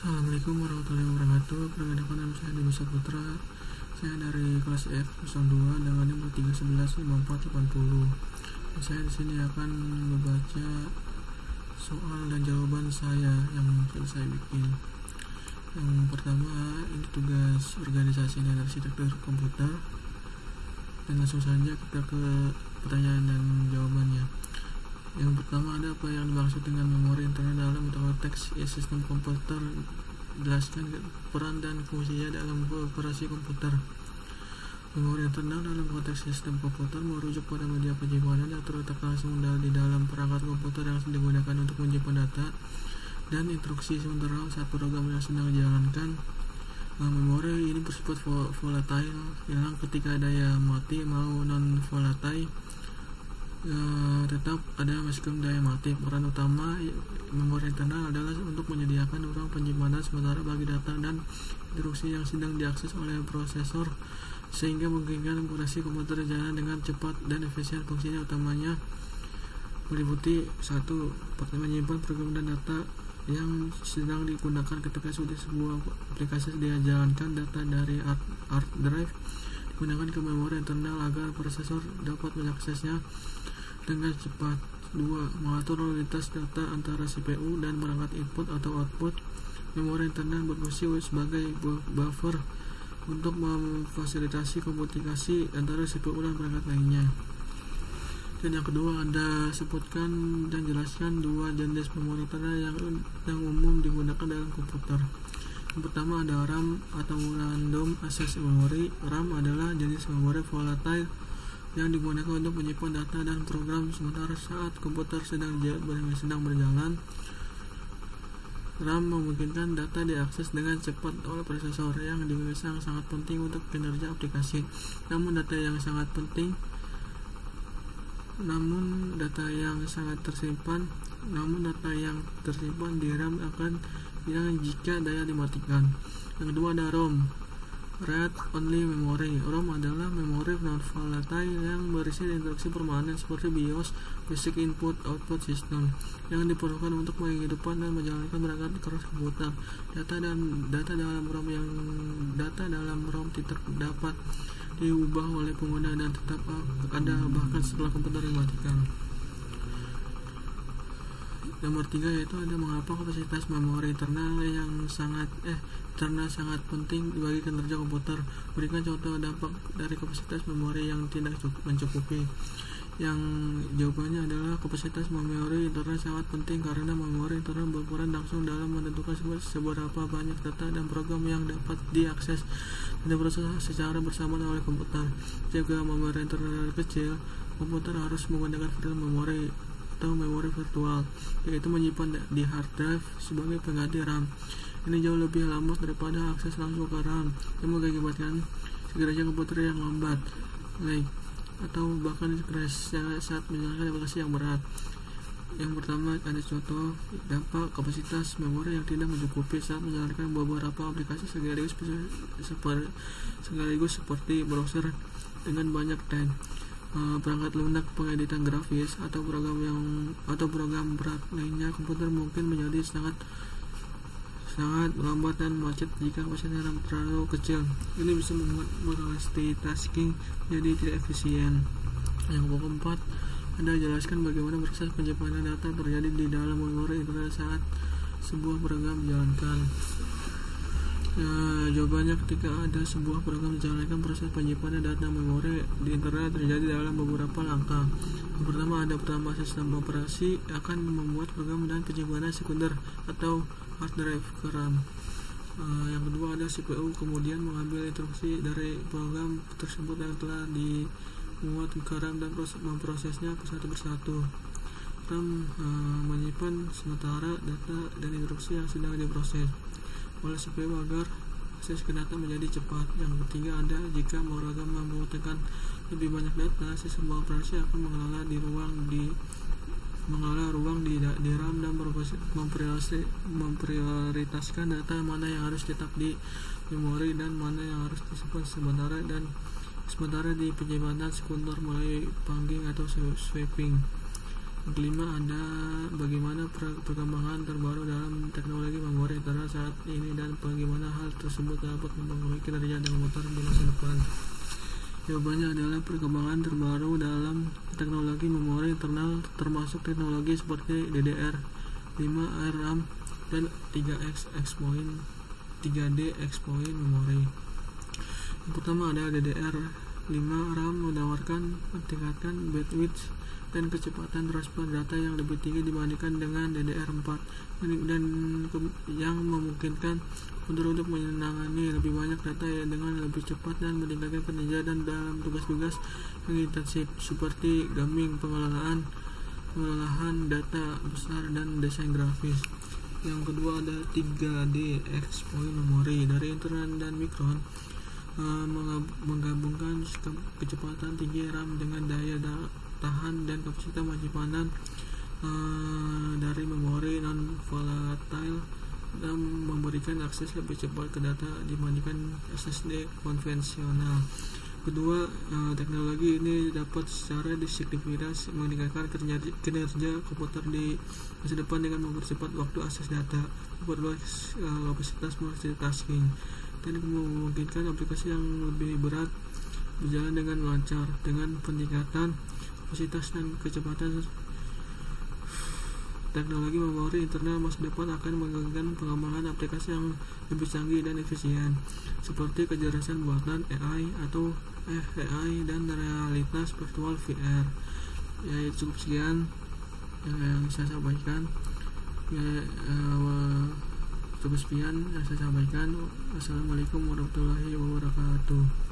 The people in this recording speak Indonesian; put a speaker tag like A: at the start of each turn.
A: Assalamualaikum warahmatullahi wabarakatuh. Perkenalkan nama saya Dewi Saputra. Saya dari kelas F02 dengan nomor 3115480. Saya di sini akan membaca soal dan jawaban saya yang sudah saya bikin. Yang pertama, ini tugas organisasi dan arsitektur komputer. Dan langsung saja kita ke pertanyaan dan jawabannya. Yang pertama, ada apa yang dimaksud dengan memori internal dalam konteks sistem komputer? Jelaskan peran dan fungsinya dalam operasi komputer. Memori internal dalam konteks sistem komputer merujuk pada media penyimpanan yang terletak langsung di dalam perangkat komputer yang digunakan untuk menyimpan data dan instruksi sementara saat program yang sedang dijalankan. Memori ini bersifat volatile, yang ketika daya mati mau non-volatile tetap ada meskipun daya mati. Peran utama memori internal adalah untuk menyediakan ruang penyimpanan sementara bagi data dan instruksi yang sedang diakses oleh prosesor, sehingga memungkinkan operasi komputer jalan dengan cepat dan efisien. Fungsinya utamanya meliputi 1. Menyimpan program dan data yang sedang digunakan ketika sudah sebuah aplikasi dijalankan. Data dari hard drive digunakan ke memori internal agar prosesor dapat mengaksesnya dengan cepat. 2. Mengatur lalu-lintas data antara CPU dan perangkat input atau output. Memori internal berfungsi sebagai buffer untuk memfasilitasi komunikasi antara CPU dan perangkat lainnya. Dan yang kedua, Anda sebutkan dan jelaskan dua jenis memori internal yang umum digunakan dalam komputer. Yang pertama ada RAM atau Random Access Memory. RAM adalah jenis memori volatile yang digunakan untuk menyimpan data dan program sementara saat komputer sedang berjalan. RAM memungkinkan data diakses dengan cepat oleh prosesor yang sangat penting untuk kinerja aplikasi. Namun data yang tersimpan di RAM akan hilang jika daya dimatikan. Yang kedua ada ROM, Read Only Memory. ROM adalah memori non-volatile yang berisi instruksi permanen seperti BIOS, Basic Input Output System, yang diperlukan untuk menghidupkan dan menjalankan perangkat keras komputer. Data dalam ROM tidak dapat diubah oleh pengguna dan tetap ada bahkan setelah komputer dimatikan. Nomor 3 yaitu ada mengapa kapasitas memori internal sangat penting bagi kinerja komputer. Berikan contoh dampak dari kapasitas memori yang tidak mencukupi. Yang jawabannya adalah kapasitas memori internal sangat penting karena memori internal berperan langsung dalam menentukan seberapa banyak data dan program yang dapat diakses dan diproses secara bersamaan oleh komputer. Jika memori internal kecil, komputer harus menggunakan virtual memory atau memori virtual, yaitu menyimpan di hard drive sebagai pengganti RAM. Ini jauh lebih lambat daripada akses langsung ke RAM yang mengakibatkan kinerja komputer yang lambat, lag, atau bahkan crash saat menjalankan aplikasi yang berat. Yang pertama ada contoh dampak kapasitas memori yang tidak mencukupi saat menjalankan beberapa aplikasi sekaligus seperti browser dengan banyak tab, perangkat lunak pengeditan grafis atau program berat lainnya. Komputer mungkin menjadi sangat lambat dan macet jika kapasitas RAM terlalu kecil. Ini bisa membuat multitasking jadi tidak efisien. Yang keempat, Anda jelaskan bagaimana proses penyimpanan data terjadi di dalam memori internal saat sebuah program dijalankan. Jawabannya, ketika ada sebuah program dijalankan, proses penyimpanan data memori di internal terjadi dalam beberapa langkah. Yang pertama, sistem operasi akan membuat program dan penyimpanan sekunder atau hard drive ke RAM. Yang kedua ada CPU, kemudian mengambil instruksi dari program tersebut yang telah dimuat ke RAM dan memprosesnya satu persatu. RAM menyimpan sementara data dan instruksi yang sedang diproses oleh CPU agar akses ke data menjadi cepat. Yang ketiga ada jika program membutuhkan lebih banyak data, sistem operasi akan mengelola ruang di RAM dan memprioritaskan data mana yang harus tetap di memori dan mana yang harus disimpan sementara di penyimpanan sekunder melalui panging atau sweeping. Yang kelima, ada bagaimana perkembangan terbaru dalam teknologi memori internet saat ini dan bagaimana hal tersebut dapat mempengaruhi kinerja dan motor di masa depan. Jawabannya adalah perkembangan terbaru dalam teknologi memori internal termasuk teknologi seperti DDR5, RAM, dan 3D exponent memori. Yang pertama ada DDR5 RAM menawarkan meningkatkan bandwidth dan kecepatan transfer data yang lebih tinggi dibandingkan dengan DDR4 dan yang memungkinkan untuk menangani lebih banyak data dengan lebih cepat dan meningkatkan kinerja dan dalam tugas-tugas yang intensif seperti gaming, pengolahan data besar dan desain grafis. Yang kedua ada 3D exponent memori dari Intel dan Micron menggabungkan kecepatan tinggi RAM dengan daya tahan dan kapasitas penyimpanan dari memori non volatile dan memberikan akses lebih cepat ke data dibandingkan SSD konvensional. Kedua, teknologi ini dapat secara signifikan meningkatkan kinerja komputer di masa depan dengan mempercepat waktu akses data, memperluas kapasitas multitasking, dan memungkinkan aplikasi yang lebih berat berjalan dengan lancar dengan peningkatan kapasitas dan kecepatan. Teknologi memori internal masa depan akan mengembangkan pengembangan aplikasi yang lebih canggih dan efisien seperti kecerdasan buatan AI atau AI dan realitas virtual VR. Ya, cukup sekian yang saya sampaikan. Cukup sekian yang saya sampaikan. Wassalamualaikum warahmatullahi wabarakatuh.